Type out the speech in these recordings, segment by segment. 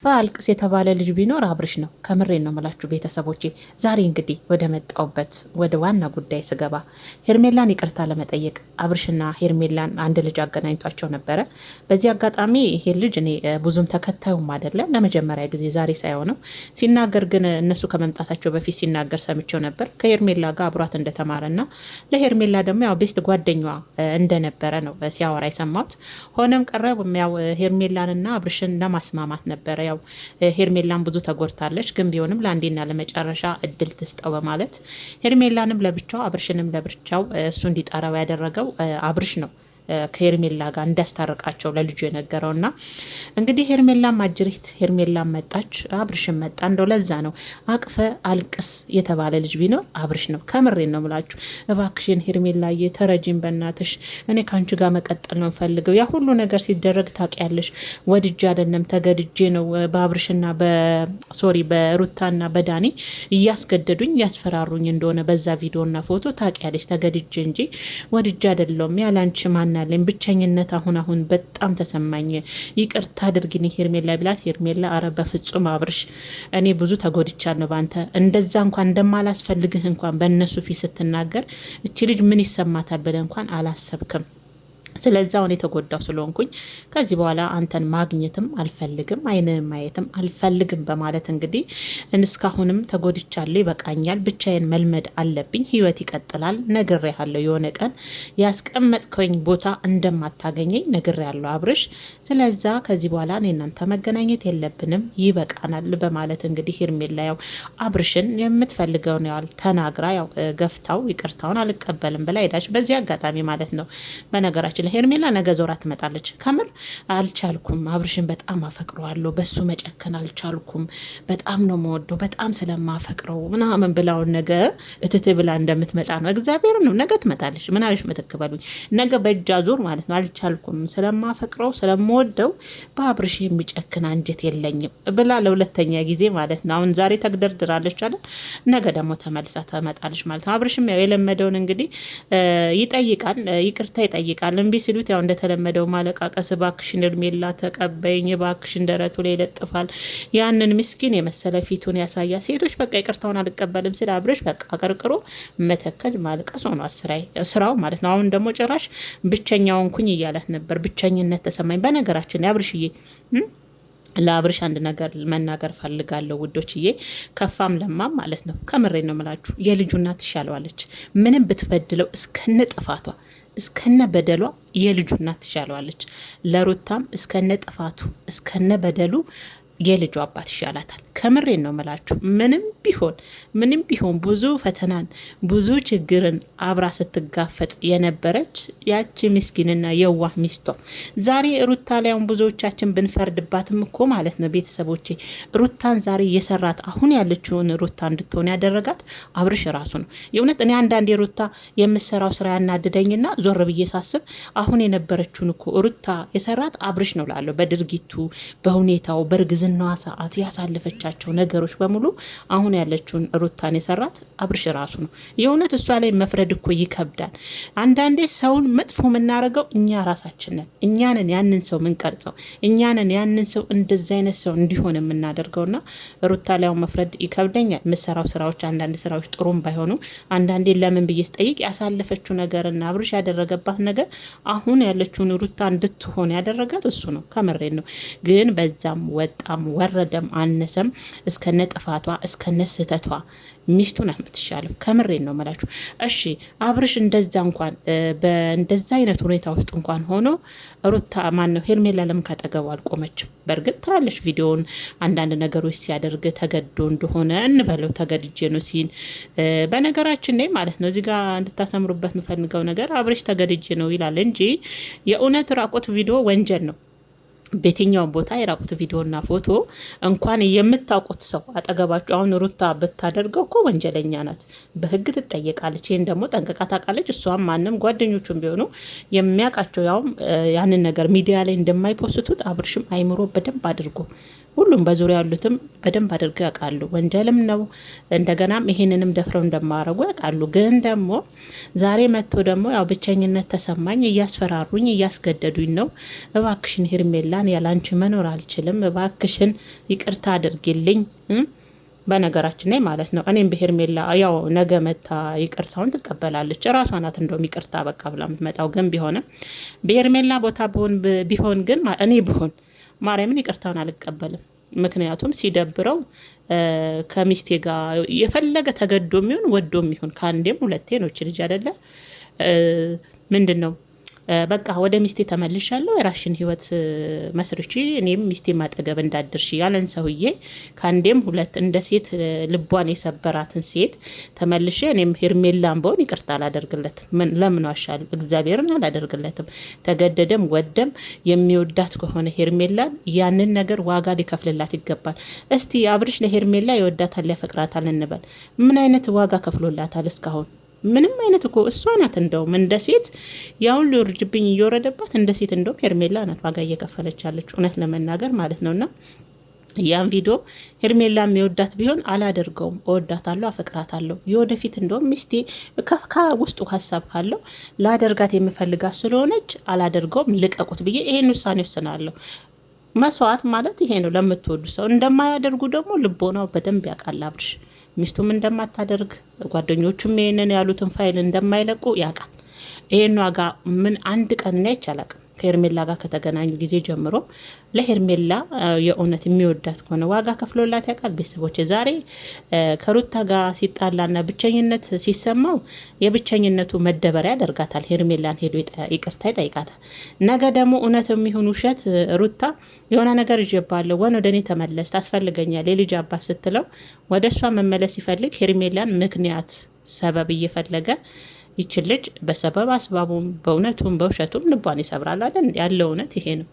ፋልቅስ የተባለ ልጅ ቢኖር አብርሽ ነው። ከምሬን ነው የምላችሁ ቤተሰቦቼ። ዛሬ እንግዲህ ወደ መጣውበት ወደ ዋና ጉዳይ ስገባ ሄርሜላን ይቅርታ ለመጠየቅ አብርሽና ሄርሜላን አንድ ልጅ አገናኝቷቸው ነበረ። በዚህ አጋጣሚ ይሄ ልጅ እኔ ብዙም ተከታዩም አይደለም፣ ለመጀመሪያ ጊዜ ዛሬ ሳይሆነው ሲናገር ግን እነሱ ከመምጣታቸው በፊት ሲናገር ሰምቼው ነበር። ከሄርሜላ ጋር አብሯት እንደተማረና ለሄርሜላ ደግሞ ያው ቤስት ጓደኛዋ እንደነበረ ነው ሲያወራ የሰማሁት። ሆነም ቀረብም ያው ሄርሜላንና አብርሽን ለማስማማት ነበረ። ያው ሄርሜላን ብዙ ተጎድታለች፣ ግን ቢሆንም ለአንዴና ለመጨረሻ እድል ትስጠው በማለት ሄርሜላንም ለብቻው አብርሽንም ለብቻው እሱ እንዲጠራው ያደረገው አብርሽ ነው። ከሄርሜላ ጋር እንዳስታርቃቸው ለልጁ የነገረውና እንግዲህ ሄርሜላም አጅሪት ሄርሜላም መጣች፣ አብርሽም መጣ። እንደው ለዛ ነው አቅፈ አልቅስ የተባለ ልጅ ቢኖር አብርሽ ነው። ከምሬን ነው ምላችሁ። እባክሽን ሄርሜላዬ ተረጂን፣ በእናትሽ እኔ ከአንቺ ጋር መቀጠል ነው ፈልገው። ያ ሁሉ ነገር ሲደረግ ታውቂያለሽ፣ ወድጄ አይደለም ተገድጄ ነው። በአብርሽና በሩታና በዳኒ እያስገደዱኝ ያስፈራሩኝ እንደሆነ በዛ ቪዲዮና ፎቶ ታውቂያለሽ፣ ተገድጄ እንጂ ወድጄ አይደለም። ያላንቺ ማናለኝ ብቸኝነት አሁን በጣም ተሰማኝ፣ ይቅርታ አድርጊኝ ሄርሜላ ቢላት፣ ሄርሜላ አረ በፍጹም አብርሽ እኔ ብዙ ተጎድቻለሁ ባንተ፣ እንደዛ እንኳን እንደማላስፈልግህ እንኳን በእነሱ ፊት ስትናገር እቺ ልጅ ምን ይሰማታል ብለህ እንኳን አላሰብክም። ስለዚህ አሁን የተጎዳው ስለሆንኩኝ ከዚህ በኋላ አንተን ማግኘትም አልፈልግም፣ አይንህን ማየትም አልፈልግም በማለት እንግዲህ እስካሁንም ተጎድቻለሁ፣ ይበቃኛል፣ ብቻዬን መልመድ አለብኝ፣ ህይወት ይቀጥላል፣ ነግሬያለሁ፣ የሆነ ቀን ያስቀመጥከኝ ቦታ እንደማታገኘኝ ነግሬያለሁ አብርሽ። ስለዛ ከዚህ በኋላ እኔ እናንተ መገናኘት የለብንም፣ ይበቃናል በማለት እንግዲህ ሄርሜላ ያው አብርሽን የምትፈልገውን ያህል ተናግራ ያው ገፍታው ይቅርታውን አልቀበልም ብላ ሄዳች። በዚህ አጋጣሚ ማለት ነው በነገራችን ሄርሜላ ነገ ዞራ ትመጣለች። ከምር አልቻልኩም፣ አብርሽን በጣም አፈቅረዋለሁ፣ በሱ መጨከን አልቻልኩም፣ በጣም ነው መወደው፣ በጣም ስለማፈቅረው ምናምን ብላውን ነገ እትት ብላ እንደምትመጣ ነው። እግዚአብሔር ነው ነገ ትመጣለች። ምን አለሽ ምትክበሉኝ ነገ በእጃ ዞር ማለት ነው። አልቻልኩም፣ ስለማፈቅረው ስለምወደው በአብርሽ የሚጨክን አንጀት የለኝም ብላ ለሁለተኛ ጊዜ ማለት ነው። አሁን ዛሬ ተግደርድራለች አለ፣ ነገ ደግሞ ተመልሳ ትመጣለች ማለት ነው። አብርሽም ያው የለመደውን እንግዲህ ይጠይቃል፣ ይቅርታ ይጠይቃል። እምቢ ሲሉት ያው እንደተለመደው ማለቃቀስ፣ ባክሽን ሄርሜላ ተቀበይኝ፣ ባክሽን ደረቱ ላይ ይለጥፋል። ያንን ምስኪን የመሰለ ፊቱን ያሳያ። ሴቶች በቃ ይቅርታውን አልቀበልም ሲል አብርሽ በቃ ቀርቅሮ መተከዝ ማልቀስ ሆኗል ስራው ማለት ነው። አሁን ደግሞ ጭራሽ ብቸኛውን ኩኝ እያለት ነበር። ብቸኝነት ተሰማኝ። በነገራችን አብርሽዬ ለአብርሽ አንድ ነገር መናገር ፈልጋለሁ ውዶችዬ፣ ከፋም ለማም ማለት ነው። ከምሬ ነው የምላችሁ፣ የልጁ እናት ትሻለዋለች። ምንም ብትበድለው እስከነ ጥፋቷ እስከነ በደሏ የልጁ እናት ትሻለዋለች። ለሩታም እስከነ ጥፋቱ እስከነ በደሉ የልጁ አባት ይሻላታል። ከምሬን ነው መላችሁ። ምንም ቢሆን ብዙ ፈተናን ብዙ ችግርን አብራ ስትጋፈጥ የነበረች ያቺ ምስኪንና የዋህ ሚስቷ ዛሬ ሩታ ላይም ብዙዎቻችን ብንፈርድባትም እኮ ማለት ነው ቤተሰቦቼ፣ ሩታን ዛሬ የሰራት አሁን ያለችውን ሩታ እንድትሆን ያደረጋት አብርሽ ራሱ ነው። የእውነት እኔ አንዳንድ የሩታ የምሰራው ስራ ያናድደኝና ዞር ብዬ ሳስብ አሁን የነበረችውን እኮ ሩታ የሰራት አብርሽ ነው ላለሁ። በድርጊቱ በሁኔታው በእርግዝናዋ ሰዓት ያሳለፈቻቸው ነገሮች በሙሉ አሁን ያለችውን ሩታን የሰራት አብርሽ ራሱ ነው። የእውነት እሷ ላይ መፍረድ እኮ ይከብዳል። አንዳንዴ ሰውን መጥፎ የምናደርገው እኛ ራሳችን ነን። እኛንን ያንን ሰው ምንቀርጸው፣ እኛንን ያንን ሰው እንደዚህ አይነት ሰው እንዲሆን የምናደርገውና ሩታ ላይ መፍረድ ይከብደኛል። የምሰራው ስራዎች አንዳንድ ስራዎች ጥሩም ባይሆኑ አንዳንዴ ለምን ብዬ ስጠይቅ ያሳለፈችው ነገርና አብርሽ ያደረገባት ነገር አሁን ያለችውን ሩታ እንድትሆን ያደረጋት እሱ ነው። ከምሬን ነው። ግን በዛም ወጣም ወረደም አነሰም እስከነ ጥፋቷ እስከነ ስህተቷ ሚስቱ ናት የምትሻለው። ከምሬን ነው መላችሁ። እሺ አብርሽ እንደዛ እንኳን በእንደዛ አይነት ሁኔታ ውስጥ እንኳን ሆኖ ሩታ ማነው ሄርሜላ ለምን ካጠገቡ አልቆመችም? በእርግጥ ትላለች ቪዲዮውን አንዳንድ ነገሮች ሲያደርግ ተገዶ እንደሆነ እንበለው፣ ተገድጄ ነው ሲል በነገራችን ላይ ማለት ነው። እዚህ ጋር እንድታሰምሩበት የምፈልገው ነገር አብርሽ ተገድጄ ነው ይላል እንጂ የእውነት ራቆት ቪዲዮ ወንጀል ነው። በየትኛውም ቦታ የራቁት ቪዲዮና ፎቶ እንኳን የምታውቁት ሰው አጠገባችሁ አሁን ሩታ ብታደርገው እኮ ወንጀለኛ ናት፣ በህግ ትጠየቃለች። ይህን ደግሞ ጠንቅቃ ታውቃለች። እሷም ማንም ጓደኞቹም ቢሆኑ የሚያውቃቸው ያውም ያንን ነገር ሚዲያ ላይ እንደማይፖስቱት አብርሽም አይምሮ በደንብ አድርጎ ሁሉም በዙሪያ ያሉትም በደንብ አድርገው ያውቃሉ። ወንጀልም ነው። እንደገናም ይሄንንም ደፍረው እንደማያረጉ ያውቃሉ። ግን ደግሞ ዛሬ መጥቶ ደግሞ ያው ብቸኝነት ተሰማኝ፣ እያስፈራሩኝ፣ እያስገደዱኝ ነው። እባክሽን ሄርሜላን ያላንቺ መኖር አልችልም፣ እባክሽን ይቅርታ አድርጊልኝ። በነገራችን ላይ ማለት ነው እኔም በሄርሜላ ያው ነገ መታ ይቅርታውን ትቀበላለች። ራሷ ናት እንደውም ይቅርታ በቃ ብላ የምትመጣው። ግን ቢሆንም በሄርሜላ ቦታ ቢሆን ግን እኔ ብሆን ማርያምን ይቅርታውን አልቀበልም። ምክንያቱም ሲደብረው ከሚስቴ ጋር የፈለገ ተገዶ የሚሆን ወዶ የሚሆን ከአንዴም ሁለቴ ነው ልጅ አይደለ ምንድን ነው በቃ ወደ ሚስቴ ተመልሻለሁ፣ የራስሽን ህይወት መስርቺ፣ እኔም ሚስቴ ማጠገብ እንዳድርሽ ያለን ሰውዬ ከአንዴም ሁለት እንደ ሴት ልቧን የሰበራትን ሴት ተመልሼ እኔም ሄርሜላን በሆን ይቅርታ አላደርግለትም። ለምን ዋሻለሁ? እግዚአብሔርን አላደርግለትም። ተገደደም ወደም የሚወዳት ከሆነ ሄርሜላን ያንን ነገር ዋጋ ሊከፍልላት ይገባል። እስቲ አብርሽ ለሄርሜላ ይወዳታል ያፈቅራታል እንበል። ምን አይነት ዋጋ ከፍሎላታል እስካሁን? ምንም አይነት እኮ እሷ ናት እንደውም እንደ ሴት ያውን ሊወርጅብኝ እየወረደባት እንደ ሴት እንደውም ሄርሜላ ናት ዋጋ እየከፈለች ያለች እውነት ለመናገር ማለት ነውና ያን ቪዲዮ ሄርሜላ የሚወዳት ቢሆን አላደርገውም። እወዳታለሁ፣ አፈቅራታለሁ። የወደፊት እንደውም ሚስቴ ውስጡ ሀሳብ ካለው ላደርጋት የምፈልጋት ስለሆነች አላደርገውም፣ ልቀቁት ብዬ ይሄን ውሳኔ ወስናለሁ። መስዋዕት ማለት ይሄ ነው። ለምትወዱ ሰው እንደማያደርጉ ደግሞ ልቦናው በደንብ ያውቃል አብርሽ። ሚስቱም እንደማታደርግ ጓደኞቹም ይሄንን ያሉትን ፋይል እንደማይለቁ ያውቃል። ይሄን ዋጋ ምን አንድ ቀን ላይ ይቻላል ከሄርሜላ ጋር ከተገናኙ ጊዜ ጀምሮ ለሄርሜላ የእውነት የሚወዳት ከሆነ ዋጋ ከፍሎላት ያውቃል። ቤተሰቦች ዛሬ ከሩታ ጋር ሲጣላና ብቸኝነት ሲሰማው የብቸኝነቱ መደበሪያ ያደርጋታል። ሄርሜላን ሄዶ ይቅርታ ይጠይቃታል። ነገ ደግሞ እውነት የሚሆን ውሸት ሩታ የሆነ ነገር ይጀባለሁ ወደ እኔ ተመለስ ታስፈልገኛል የልጅ አባት ስትለው ወደ እሷ መመለስ ሲፈልግ ሄርሜላን ምክንያት ሰበብ እየፈለገ ይችል ልጅ በሰበብ አስባቡም በእውነቱም በውሸቱም ልቧን ይሰብራል አይደል? ያለው እውነት ይሄ ነው።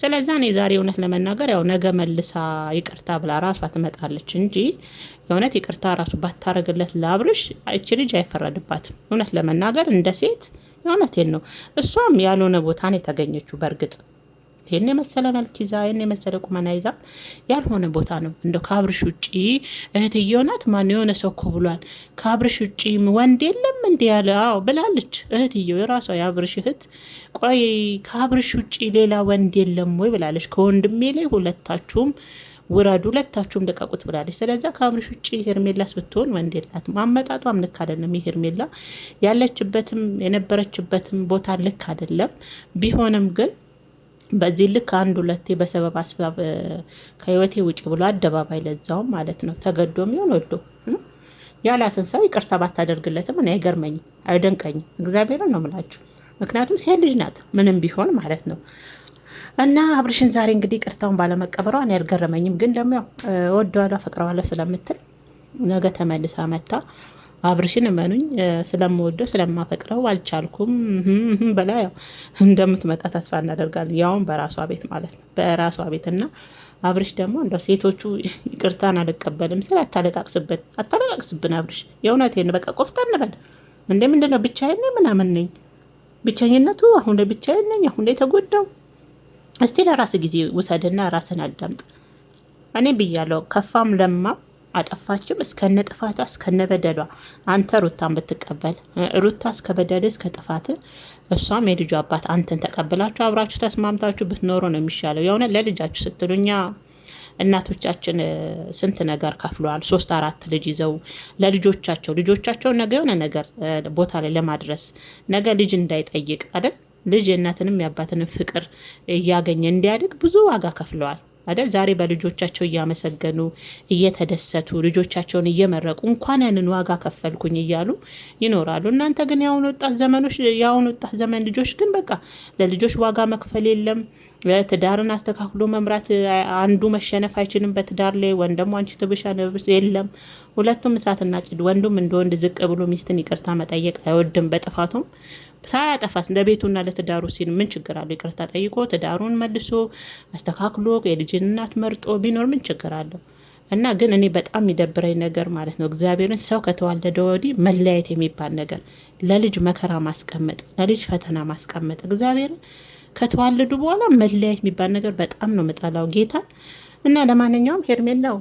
ስለዚህ እኔ ዛሬ እውነት ለመናገር ያው ነገ መልሳ ይቅርታ ብላ ራሷ ትመጣለች እንጂ የእውነት ይቅርታ ራሱ ባታረግለት ለአብርሽ እቺ ልጅ አይፈረድባትም። እውነት ለመናገር እንደ ሴት የእውነቴን ነው። እሷም ያልሆነ ቦታ ነው የተገኘችው በእርግጥ ይሄን የመሰለ መልክ ይዛ ይሄን የመሰለ ቁመና ይዛ ያልሆነ ቦታ ነው። እንደው ከአብርሽ ውጪ እህትየው ናት ማን የሆነ ሰው እኮ ብሏል። ከአብርሽ ውጪ ወንድ የለም እንዴ ያለ አዎ ብላለች እህትየው የራሷ የአብርሽ እህት። ቆይ ከአብርሽ ውጪ ሌላ ወንድ የለም ወይ ብላለች። ከወንድሜ ላይ ሁለታችሁም ውረዱ፣ ሁለታችሁም ደቀቁት ብላለች። ስለዚህ ከአብርሽ ውጪ ሄርሜላስ ብትሆን ወንድ የላትም። አመጣጧም ልክ አይደለም። ሄርሜላ ያለችበትም የነበረችበትም ቦታ ልክ አይደለም። ቢሆንም ግን በዚህ ልክ አንድ ሁለቴ በሰበብ አስባብ ከህይወቴ ውጪ ብሎ አደባባይ ለዛውም ማለት ነው ተገዶ የሚሆን ወዶ ያላትን ሰው ይቅርታ ባታደርግለትም እኔ አይገርመኝም፣ አይደንቀኝም። እግዚአብሔርን ነው የምላችሁ። ምክንያቱም ሴት ልጅ ናት ምንም ቢሆን ማለት ነው። እና አብርሽን ዛሬ እንግዲህ ይቅርታውን ባለመቀበሯ እኔ አልገረመኝም። ግን ደግሞ ወደዋለሁ አፈቅረዋለሁ ስለምትል ነገ ተመልሳ መታ አብርሽን እመኑኝ ስለምወደው ስለማፈቅረው አልቻልኩም በላ ያው እንደምትመጣ ተስፋ እናደርጋለን። ያውን በራሷ ቤት ማለት ነው በራሷ ቤት እና አብርሽ ደግሞ እንደው ሴቶቹ ይቅርታን አልቀበልም ስለ አታለቃቅስብን አብርሽ የእውነቴን በቃ ቆፍጠን በል እንደ ምንድነው ብቻዬን ነኝ ምናምን ነኝ ብቸኝነቱ አሁን ላይ ብቻዬን ነኝ አሁን ላይ ተጎዳው። እስቲ ለራስ ጊዜ ውሰድና ራስን አዳምጥ። እኔ ብያለሁ ከፋም ለማ አጠፋችም እስከነ ጥፋቷ እስከነ በደሏ አንተ ሩታን ብትቀበል ሩታ እስከ በደል እስከ ጥፋት እሷም የልጁ አባት አንተን ተቀብላችሁ አብራችሁ ተስማምታችሁ ብትኖሩ ነው የሚሻለው። የሆነ ለልጃችሁ ስትሉኛ እናቶቻችን ስንት ነገር ከፍለዋል። 3-4 ልጅ ይዘው ልጆቻቸው ነገ የሆነ ነገር ቦታ ላይ ለማድረስ ነገ ልጅ እንዳይጠይቅ አይደል ልጅ የእናትንም የአባትንም ፍቅር እያገኘ እንዲያድግ ብዙ ዋጋ ከፍለዋል አይደል? ዛሬ በልጆቻቸው እያመሰገኑ እየተደሰቱ ልጆቻቸውን እየመረቁ እንኳን ያንን ዋጋ ከፈልኩኝ እያሉ ይኖራሉ። እናንተ ግን ያሁን ወጣት ዘመን ልጆች ግን በቃ ለልጆች ዋጋ መክፈል የለም። ትዳርን አስተካክሎ መምራት አንዱ መሸነፍ አይችልም በትዳር ላይ ወንድም አንቺ ትብሻለሽ የለም። ሁለቱም እሳትና ጭድ ወንዱም እንደ ወንድ ዝቅ ብሎ ሚስትን ይቅርታ መጠየቅ አይወድም በጥፋቱም ሳያጠፋስ ለቤቱና ለትዳሩ ሲል ምን ችግር አለው? ይቅርታ ጠይቆ ትዳሩን መልሶ አስተካክሎ የልጅን እናት መርጦ ቢኖር ምን ችግር አለው? እና ግን እኔ በጣም የሚደብረኝ ነገር ማለት ነው እግዚአብሔርን ሰው ከተዋለደ ወዲህ መለያየት የሚባል ነገር ለልጅ መከራ ማስቀመጥ ለልጅ ፈተና ማስቀመጥ እግዚአብሔርን ከተዋለዱ በኋላ መለያየት የሚባል ነገር በጣም ነው መጣላው ጌታን እና ለማንኛውም ሄርሜላው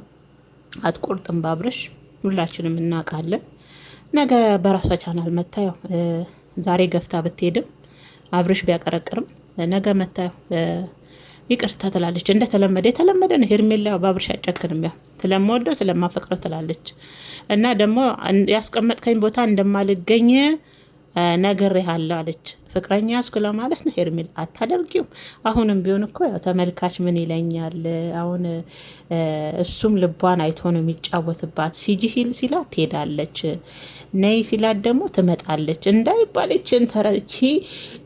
አትቆርጥም በአብርሽ ሁላችንም እናውቃለን። ነገ በራሷ ቻናል መታየው ዛሬ ገፍታ ብትሄድም አብርሽ ቢያቀረቅርም ነገ መታየው ይቅርታ ትላለች። እንደተለመደ የተለመደ ነው። ሄርሜላ በአብርሽ አጨክንም ያው ስለምወደው ስለማፈቅረው ትላለች። እና ደግሞ ያስቀመጥከኝ ቦታ እንደማልገኝ ነግሬሃለሁ አለች። ፍቅረኛ ያዝኩ ለማለት ነው ሄርሜላ። አታደርጊውም። አሁንም ቢሆን እኮ ያው ተመልካች ምን ይለኛል አሁን እሱም ልቧን አይቶ ነው የሚጫወትባት። ሲጂሂል ሲላት ትሄዳለች፣ ነይ ሲላት ደግሞ ትመጣለች እንዳይባለችን ተረቺ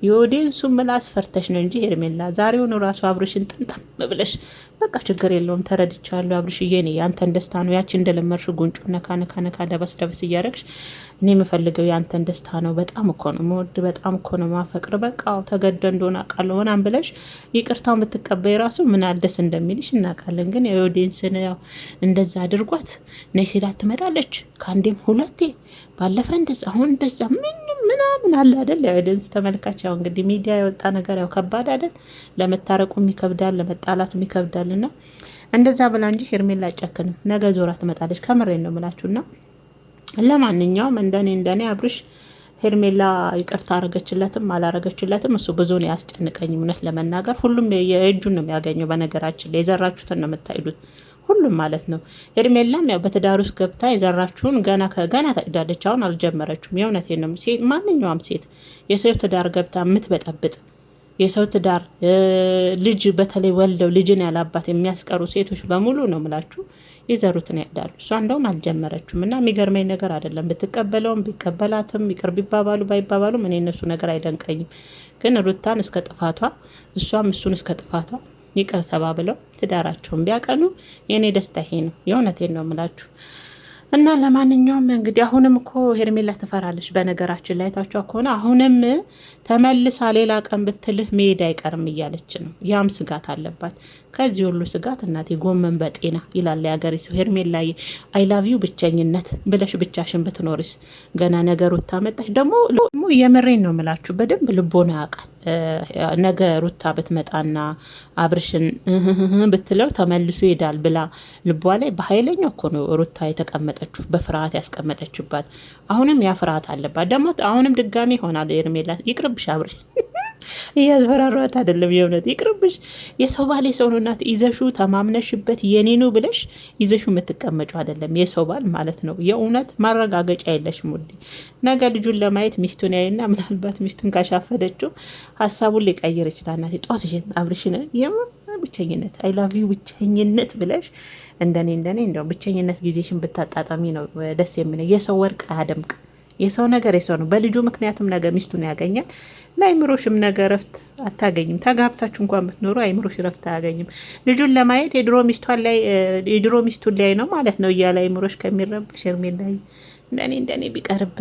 የወዴንሱ ምላስ ፈርተሽ ነው እንጂ ሄርሜላ ዛሬውን ራሱ አብርሽን ጥምጥም ብለሽ በቃ ችግር የለውም ተረድቻለሁ አብርሽዬ፣ እኔ ያንተን ደስታ ነው ያቺ እንደለመርሽ ጉንጩ ነካ ነካ ነካ ደበስ ደበስ እያረግሽ እኔ የምፈልገው ያንተን ደስታ ነው። በጣም እኮ ነው መወድ፣ በጣም እኮ ነው ማፈቅር። በቃ ተገደ እንደሆነ አውቃለሁ ሆናም ብለሽ ይቅርታውን ብትቀበይ ራሱ ምን አልደስ እንደሚልሽ እናውቃለን። ግን የኦዲየንስን ያው እንደዛ አድርጓት ነይ ሲላት ትመጣለች ከአንዴም ሁለቴ። ባለፈ እንደዛ አሁን እንደዛ ምናምን አለ አይደል? ያው ኦዲየንስ ተመልካች ያው እንግዲህ ሚዲያ የወጣ ነገር ያው ከባድ አይደል? ለመታረቁም ይከብዳል፣ ለመጣላቱም ይከብዳልና እንደዛ ብላ እንጂ ሄርሜላ አይጨክንም። ነገ ዞራ ትመጣለች። ከምሬን ነው የምላችሁና ለማንኛውም እንደኔ አብርሽ ሄርሜላ ይቅርታ አረገችለትም አላረገችለትም እሱ ብዙውን ያስጨንቀኝ። እውነት ለመናገር ሁሉም የእጁን ነው የሚያገኘው። በነገራችን ላይ የዘራችሁትን ነው የምታይዱት ሁሉም ማለት ነው። ሄርሜላም ያው በትዳር ውስጥ ገብታ የዘራችሁን ገና ታጭዳለች። አሁን አልጀመረችም። የእውነቴን ነው። ሴት ማንኛውም ሴት የሰው ትዳር ገብታ የምትበጠብጥ የሰው ትዳር ልጅ በተለይ ወልደው ልጅን ያላባት የሚያስቀሩ ሴቶች በሙሉ ነው ምላችሁ የዘሩትን ያዳሉ። እሷ እንደውም አልጀመረችም እና የሚገርመኝ ነገር አይደለም። ብትቀበለውም ቢቀበላትም ይቅር ቢባባሉ ባይባባሉም እኔ እነሱ ነገር አይደንቀኝም። ግን ሩታን እስከ ጥፋቷ እሷም እሱን እስከ ጥፋቷ ይቅር ተባብለው ትዳራቸውን ቢያቀኑ የእኔ ደስታ ይሄ ነው። የእውነቴን ነው ምላችሁ እና ለማንኛውም እንግዲህ አሁንም እኮ ሄርሜላ ትፈራለች። በነገራችን ላይ ታቿ ከሆነ አሁንም ተመልሳ ሌላ ቀን ብትልህ መሄድ አይቀርም እያለች ነው። ያም ስጋት አለባት። ከዚህ ሁሉ ስጋት እናቴ ጎመን በጤና ይላል ያገሬ ሰው። ሄርሜላ አይ ላቭ ዩ ብቸኝነት ብለሽ ብቻሽን ብትኖርስ ገና ነገሩ ታመጣሽ። ደግሞ የምሬን ነው ምላችሁ በደንብ ልቦና ያውቃል። ነገ ሩታ ብትመጣና አብርሽን ብትለው ተመልሶ ይሄዳል ብላ ልቧ ላይ በኃይለኛው እኮ ነው ሩታ የተቀመጠችው፣ በፍርሃት ያስቀመጠችባት። አሁንም ያ ፍርሃት አለባት። ደግሞ አሁንም ድጋሚ ይሆናል ሄርሜላ። ይቅርብሽ አብርሽ እያዝፈራሯት አይደለም። የእውነት ይቅርብሽ። የሰው ባል የሰው ነው እናት። ይዘሹ ተማምነሽበት የኔ ነው ብለሽ ይዘሹ የምትቀመጩ አይደለም። የሰው ባል ማለት ነው። የእውነት ማረጋገጫ የለሽም ውዴ። ነገ ልጁን ለማየት ሚስቱን ያይና ምናልባት ሚስቱን ካሻፈደችው ሀሳቡን ሊቀይር ይችላል። እናቴ ጧስሽን አብርሽን ብቸኝነት አይ ላቭ ዩ ብቸኝነት ብለሽ እንደኔ እንደው ብቸኝነት ጊዜሽን ብታጣጣሚ ነው ደስ የሚለው። የሰው ወርቅ አያደምቅ። የሰው ነገር የሰው ነው። በልጁ ምክንያቱም ነገ ሚስቱን ያገኛል። ለአይምሮሽም ነገ ረፍት አታገኝም። ተጋብታችሁ እንኳን ብትኖሩ አይምሮሽ ረፍት አያገኝም። ልጁን ለማየት የድሮ ሚስቱን ላይ ነው ማለት ነው እያለ አይምሮሽ ከሚረብሽ ሄርሜላ እንደኔ ቢቀርብ